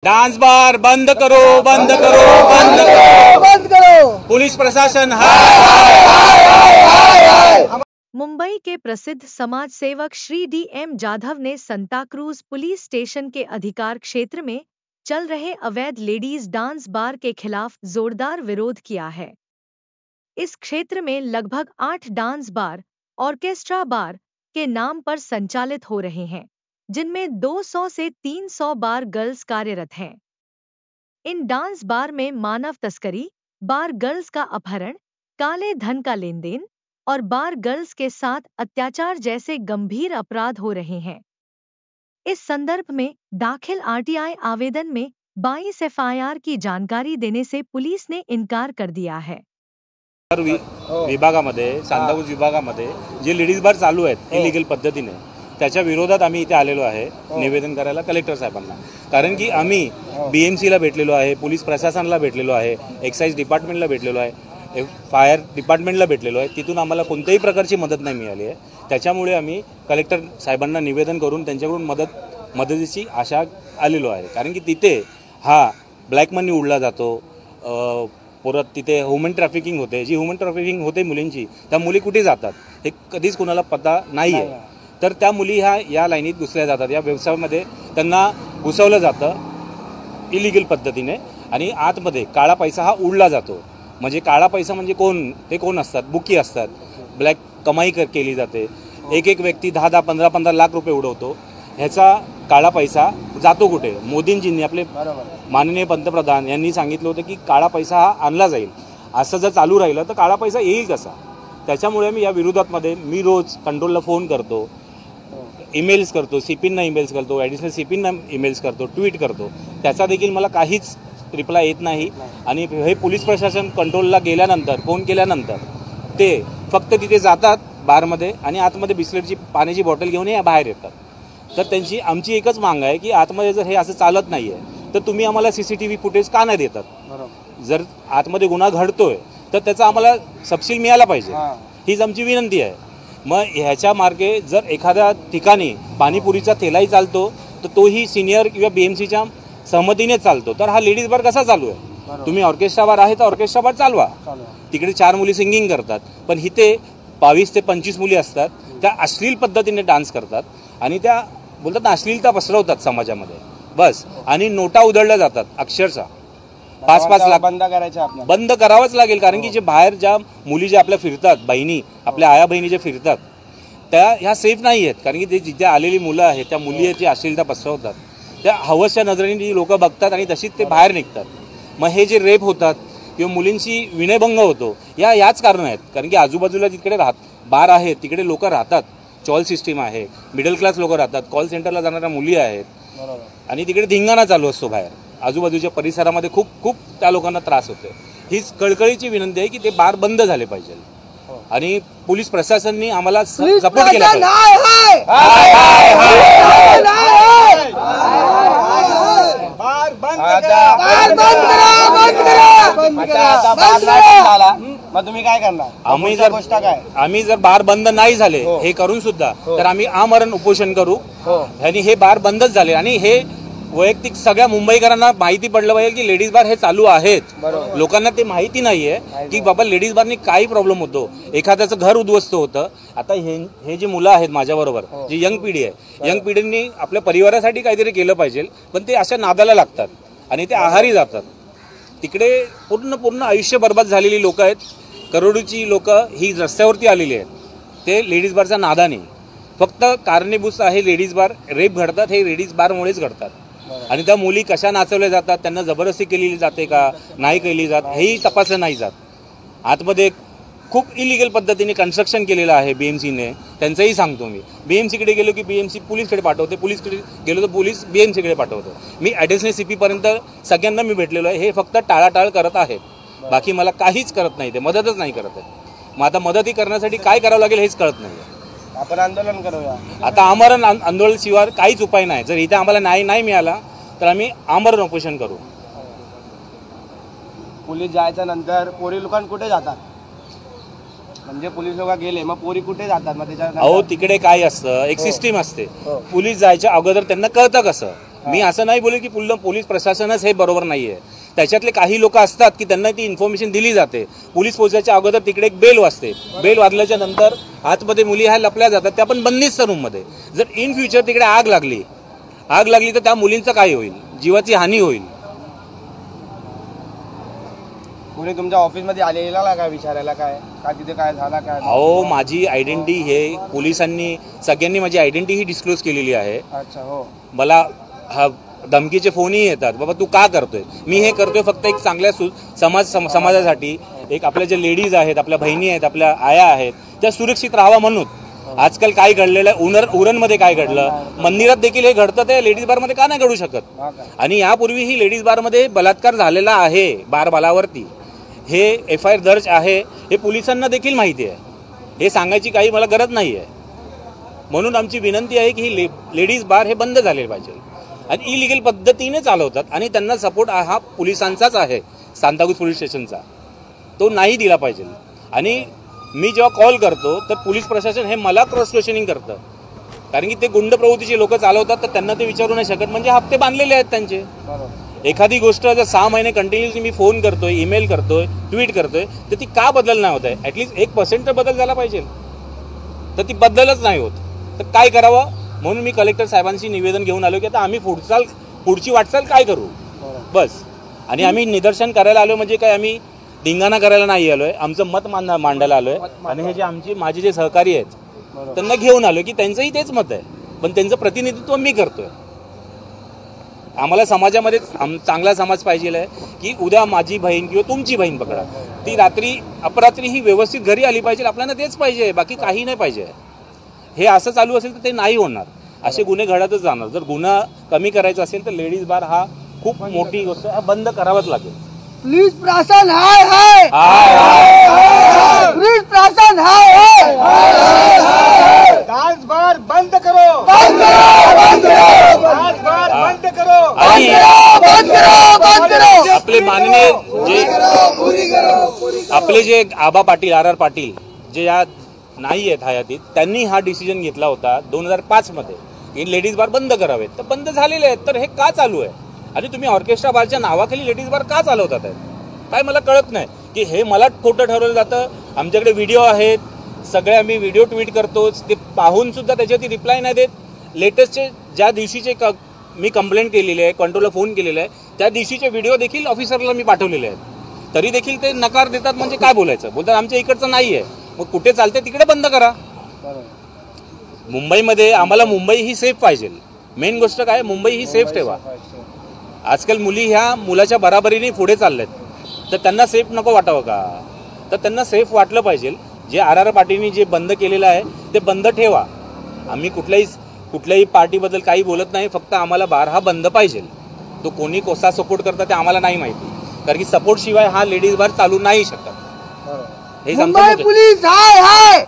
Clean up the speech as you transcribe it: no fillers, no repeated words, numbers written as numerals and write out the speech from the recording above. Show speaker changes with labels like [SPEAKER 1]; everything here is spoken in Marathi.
[SPEAKER 1] डांस बार बंद करो, बंद करो, बंद करो, बंद करो। पुलिस प्रशासन
[SPEAKER 2] मुंबई के प्रसिद्ध समाज सेवक श्री D.M. जाधव ने संताक्रूज पुलिस स्टेशन के अधिकार क्षेत्र में चल रहे अवैध लेडीज डांस बार के खिलाफ जोरदार विरोध किया है। इस क्षेत्र में लगभग 8 डांस बार, ऑर्केस्ट्रा बार के नाम पर संचालित हो रहे हैं, जिनमें 200 से 300 बार गर्ल्स कार्यरत हैं। इन डांस बार में मानव तस्करी, बार गर्ल्स का अपहरण, काले धन का लेन देन और बार गर्ल्स के साथ अत्याचार जैसे गंभीर अपराध हो रहे हैं। इस संदर्भ में दाखिल RTI आवेदन में 22 FIR की जानकारी देने से पुलिस ने इनकार कर दिया है।
[SPEAKER 1] विभागामध्ये सांताक्रूज विभागामध्ये जे लेडीज बार चालू आहेत इलिगल पद्धतीने, त्याच्या विरोधात आम्ही इथे आलेलो आहे निवेदन करायला कलेक्टर साहेबांना। कारण की आम्ही BMC ला भेटलेलो आहे, पोलीस प्रशासनाला भेटलेलो आहे, एक्साइज डिपार्टमेंटला भेटलेलो आहे, फायर डिपार्टमेंटला भेटलेलो आहे, तिथून आम्हाला कोणत्याही प्रकारची मदत नाही मिळाली आहे। त्याच्यामुळे आम्ही कलेक्टर साहेबांना निवेदन करून त्यांच्याकडून मदतीची आशा आलेलो आहे। कारण की तिथे हा ब्लॅक मनी उडला जातो, परत तिथे ह्युमन ट्रॅफिकिंग होते। जी ह्युमन ट्रॅफिकिंग होते मुलींची, त्या मुली कुठे जातात हे कधीच कोणाला पता नाही आहे। तर त्या मुली या लाईनीत घुसल्या जातात, या व्यवसायामध्ये त्यांना घुसवलं जातं इलिगल पद्धतीने आणि आतमध्ये काळा पैसा हा उडला जातो। म्हणजे काळा पैसा म्हणजे कोण, ते कोण असतात, बुकी असतात, ब्लॅक कमाई केली जाते। एक व्यक्ती 10-10, 15-15 लाख रुपये उडवतो, ह्याचा काळा पैसा जातो कुठे? मोदींजींनी, आपले माननीय पंतप्रधान यांनी सांगितलं होतं की काळा पैसा हा आणला जाईल। असं जर चालू राहिलं तर काळा पैसा येईल कसा? त्याच्यामुळे मी या विरोधातमध्ये मी रोज कंट्रोलला फोन करतो, ईमेल्स करतो, CPंना ईमेल्स करतो, ॲडिशनल CPंना ईमेल्स करतो, ट्विट करतो, त्याचा देखील मला काहीच रिप्लाय येत नाही। आणि हे पोलीस प्रशासन कंट्रोलला गेल्यानंतर, फोन केल्यानंतर ते फक्त तिथे जातात बारमध्ये आणि आतमध्ये बिस्लेटची पाण्याची बॉटल घेऊन बाहेर येतात। तर आमची एकच मागणी आहे की आतमध्ये जर हे असं चालत नाही आहे तर तुम्ही आम्हाला CCTV फुटेज का नाही देतात? जर आतमध्ये गुन्हा घडतोय तर त्याचा आम्हाला तपशील मिळाला पाहिजे, हीच आमची विनंती आहे। मग ह्याच्या मार्गे जर एखाद्या ठिकाणी पाणीपुरीचा थेलाही चालतो तर तोही सिनियर किंवा BMCच्या सहमतीने चालतो, तर हा लेडीज बार कसा चालू आहे? तुम्ही ऑर्केस्ट्रा बार आहे तर ऑर्केस्ट्रा बार चालवा, तिकडे 4 मुली सिंगिंग करतात, पण इथे 22 ते 25 मुली असतात, त्या अश्लील पद्धतीने डान्स करतात आणि त्या बोलतात ना अश्लीलता पसरवतात समाजामध्ये बस, आणि नोटा उधळल्या जातात अक्षरशः 5-5 लाख। बंद करावंच लागेल, कारण की जे बाहेर ज्या मुली ज्या आपल्या फिरतात, बहिणी आपल्या आया बहिणी जे फिरतात त्या ह्या सेफ नाही आहेत। कारण की ते जिथे आलेली मुलं आहेत त्या मुली आहेत जी अश्लीलता पसरवतात, त्या हवसच्या नजरेने जी लोक बघतात आणि तशीच ते बाहेर निघतात। मग हे जे रेप होतात किंवा मुलींची विनयभंग होतो याच कारण आहेत। कारण की आजूबाजूला जिकडे बार आहेत तिकडे लोक राहतात, चॉल सिस्टीम आहे, मिडल क्लास लोक राहतात, कॉल सेंटरला जाणाऱ्या मुली आहेत आणि तिकडे धिंगाणा चालू असतो बाहेर, आजूबाजूच्या परिसरामध्ये खूप त्या लोकांना त्रास होतो। हीच कळकळीची विनंती आहे की ते बार बंद झाले पाहिजे आणि पोलीस प्रशासनाने आम्हाला सपोर्ट केला पाहिजे।
[SPEAKER 3] मग तुम्ही काय करणार?
[SPEAKER 1] आम्ही जर बार बंद नाही झाले हे करून सुद्धा तर आम्ही आमरण उपोषण करू आणि हे बार बंदच झाले। आणि हे वैयक्तिक सगळ्या मुंबईकरांना माहिती पडलं पाहिजे की लेडीज बार हे चालू आहेत। लोकांना ते माहिती नाहीये की बाबा लेडीज बारनी काही प्रॉब्लेम होतो, एखाद्याचं घर उद्ध्वस्त होतं। आता हे जे मुलं आहेत माझ्याबरोबर, जी यंग पिढी आहे, यंग पिढींनी आपल्या परिवारासाठी काहीतरी केलं पाहिजे, पण ते अशा नादाला लागतात आणि ते आहारी जातात। तिकडे पूर्ण आयुष्य बर्बाद झालेली लोक आहेत, करोडोची लोक ही रस्त्यावरती आलेली आहेत, ते लेडीज बारच्या नादाने फक्त कारणीभूत आहे। लेडीज बार रेप घडतात हे लेडीज बारमुळेच घडतात आणि त्या मुली कशा नाचवल्या जातात, त्यांना जबरदस्ती केली जाते का नाही केली जात हेही तपासलं नाही जात। आतमध्ये खूप इलिगल पद्धतीने कन्स्ट्रक्शन केलेलं आहे BMCने, त्यांचंही सांगतो मी। BMCकडे गेलो की BMC पोलीसकडे पाठवते, पोलीसकडे गेलो तर पोलीस BMCकडे पाठवतो। मी ॲडिशनल CPपर्यंत सगळ्यांना मी भेटलेलो आहे, हे फक्त टाळाटाळ करत आहेत, बाकी मला काहीच करत नाही, ते मदतच नाही करत आहेत। मग आता मदती करण्यासाठी काय करावं लागेल हेच कळत नाही।
[SPEAKER 3] आपण आंदोलन करूया
[SPEAKER 1] आता, आमरण आंदोलन शिवाय काहीच उपाय नाही। जर इथे आम्हाला न्याय नाही मिळाला तर आम्ही आमरण उपोषण करू।
[SPEAKER 3] पोलीस जायच्या नंतर पोरी लोकांना कुठे जातात? म्हणजे पोलीस लोक गेले मग पोरी कुठे जातात? मग त्याच्या
[SPEAKER 1] तिकडे काय असतं, एक सिस्टीम असते। पोलीस जायच्या अगोदर त्यांना कळतं कसं मी असं नाही बोलू की पोलीस प्रशासनच हे बरोबर नाहीये. त्याच्यातले काही लोक असतात की त्यांना ती इन्फॉर्मेशन दिली जाते. पोलीस पोहोचायच्या अगोदर तिकडे एक बेल वाजते. बेल वाजल्याच्या नंतर आतमध्ये मुली ह्या लपल्या जातात. त्या पण बंदिस्त रूममध्ये. जर इन फ्युचर तिकडे आग लागली तर त्या मुलींचं काय होईल? जीवाची हानी होईल.
[SPEAKER 3] कोणी तुमच्या ऑफिसमध्ये आलेला काय विचारायला काय तिथे काय झाला काय?
[SPEAKER 1] अहो, माझी आयडेंटिटी हे पोलिसांनी सगळ्यांनी माझी आयडेंटिटी ही डिस्क्लोज केलेली आहे.
[SPEAKER 3] अच्छा. हो.
[SPEAKER 1] मला हा धमकीचे फोनही येतात. बाबा तू का करतोय? मी हे करतोय फक्त एक चांगल्या समाजासाठी. एक आपल्या जे लेडीज आहेत, आपल्या बहिणी आहेत, आपल्या आया आहेत, त्या सुरक्षित राहावा म्हणून. आजकाल काय घडलेलं आहे, उरणमध्ये काय घडलं, मंदिरात देखील हे घडतं. ते लेडीज बारमध्ये का नाही घडू शकत? आणि यापूर्वी ही लेडीज बारमध्ये बलात्कार झालेला आहे बालावरती. हे FIR दर्ज आहे. हे पोलिसांना देखील माहिती आहे. हे सांगायची काही मला गरज नाही आहे. म्हणून आमची विनंती आहे की ही लेडीज बार हे बंद झाले पाहिजे. आणि इलिगल पद्धतीने चालवतात आणि त्यांना सपोर्ट हा पोलिसांचाच आहे, सांताक्रूज पोलीस स्टेशनचा. तो नाही दिला पाहिजे. आणि मी जेव्हा कॉल करतो तर पोलीस प्रशासन हे मला क्रॉस क्वेश्चनिंग करतं. कारण की ते गुंड प्रवृत्तीचे लोक चालवतात, तर त्यांना ते विचारू नाही शकत. म्हणजे हप्ते बांधलेले आहेत त्यांचे. एखादी गोष्ट जर 6 महिने कंटिन्युअसली मी फोन करतोय, ईमेल करतोय, ट्विट करतोय, तर ती का बदल नाही होत आहे? ॲटलिस्ट 1% तर बदल झाला पाहिजे. तर ती बदलच नाही होत. तर काय करावं? म्हणून मी कलेक्टर साहेबांशी निवेदन घेऊन आलो की आता आम्ही पुढची वाटचाल काय करू बस. आणि आम्ही निदर्शन करायला आलो म्हणजे काय, आम्ही धिंगाणा करायला नाही आलोय. आमचं मत मांडायला आलोय. आणि हे जे माझे जे सहकारी आहेत त्यांना घेऊन आलो की त्यांचंही तेच मत आहे, पण त्यांचं प्रतिनिधित्व मी करतोय. आम्हाला समाजामध्ये चांगला समाज पाहिजे आहे की उद्या माझी बहीण किंवा तुमची बहीण पकडा, ती अपरात्री ही व्यवस्थित घरी आली पाहिजे. आपल्याला तेच पाहिजे, बाकी काही नाही पाहिजे. हे असं चालू असेल तर ते नाही होणार. असे गुन्हे घडतच जाणार. जर गुन्हा कमी करायचा असेल तर लेडीज बार हा खूप मोठी गोष्ट आहे. बंद करावाच लागेल.
[SPEAKER 3] प्लीज प्रशासन हाय हाय प्लीज प्रशासन हाय हाय डांस बार बंद करो डांस बार बंद करो
[SPEAKER 1] आपले माननीय आपले जे आबा पाटील RR पाटील जे या नाही आहेत हयातीत, त्यांनी हा डिसिजन घेतला होता 2005 मध्ये की लेडीज बार बंद करावेत. तर बंद झालेले आहेत. तर हे का चालू आहे? आणि तुम्ही ऑर्केस्ट्रा बारच्या नावाखाली लेडीज बार का चालवतात आहेत? काय मला कळत नाही. की हे मला खोटं ठरवलं जातं. आमच्याकडे व्हिडिओ आहेत, सगळे आम्ही व्हिडिओ ट्विट करतो. ते पाहून सुद्धा त्याच्यावरती रिप्लाय नाही देत. लेटेस्टचे ज्या दिवशीचे मी कंप्लेंट केलेली आहे, कंट्रोलला फोन केलेला आहे, त्या दिवशीचे व्हिडिओ देखील ऑफिसरला मी पाठवलेले आहेत. तरी देखील ते नकार देतात. म्हणजे काय बोलायचं? बोलतात आमच्या इकडचं नाही आहे. मग कुठे चालते तिकडे बंद करा. मुंबईमध्ये आम्हाला मुंबई ही सेफ पाहिजे. मेन गोष्ट काय, मुंबई ही सेफ ठेवा. आजकाल मुली ह्या मुलाच्या बराबरीने पुढे चालल्यात. तर त्यांना सेफ नको वाटावं का? तर त्यांना सेफ वाटलं पाहिजे. जे RR पाटीलनी जे बंद केलेलं आहे ते बंद ठेवा. आम्ही कुठल्याही पार्टीबद्दल काही बोलत नाही. फक्त आम्हाला बार हा बंद पाहिजे. तो कोणी कसा सपोर्ट करता ते आम्हाला नाही माहिती. कारण की सपोर्ट शिवाय हा लेडीज बार चालू नाही शकत. हे
[SPEAKER 3] मुंबई पोलीस हाय हाय